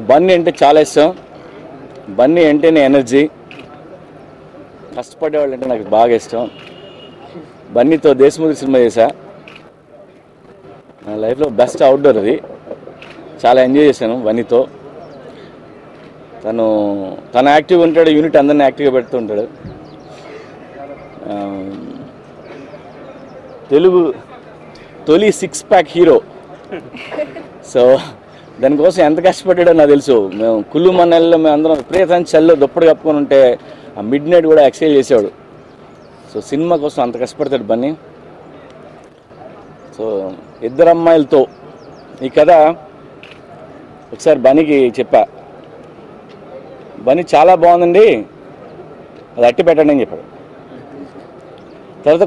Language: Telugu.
బన్నీ అంటే చాలా ఇష్టం. బన్నీ అంటేనే ఎనర్జీ, కష్టపడేవాళ్ళు అంటే నాకు బాగా ఇష్టం. బన్నీతో దేశముద్రి సినిమా చేశా, నా లైఫ్లో బెస్ట్ అవుట్డోర్ అది. చాలా ఎంజాయ్ చేశాను బన్నీతో. తను యాక్టివ్గా ఉంటాడు, యూనిట్ అందరినీ యాక్టివ్గా పెడుతూ ఉంటాడు. తెలుగు తొలి 6 ప్యాక్ హీరో. సో దానికోసం ఎంత కష్టపడ్డాడో నాకు తెలుసు. మేము కుళ్ళు మన్నెల్లో మేము అందరం ప్రియతని చల్లో దుప్పటి కప్పుకొని ఉంటే ఆ మిడ్ నైట్ కూడా ఎక్సైజ్ చేసేవాడు. సో సినిమా కోసం అంత కష్టపడతాడు బన్నీ. సో ఇద్దరు అమ్మాయిలతో ఈ కథ ఒకసారి బన్నీకి చెప్పా. బన్నీ చాలా బాగుందండి, అది అట్టి పెట్టండి అని చెప్పాడు. తర్వాత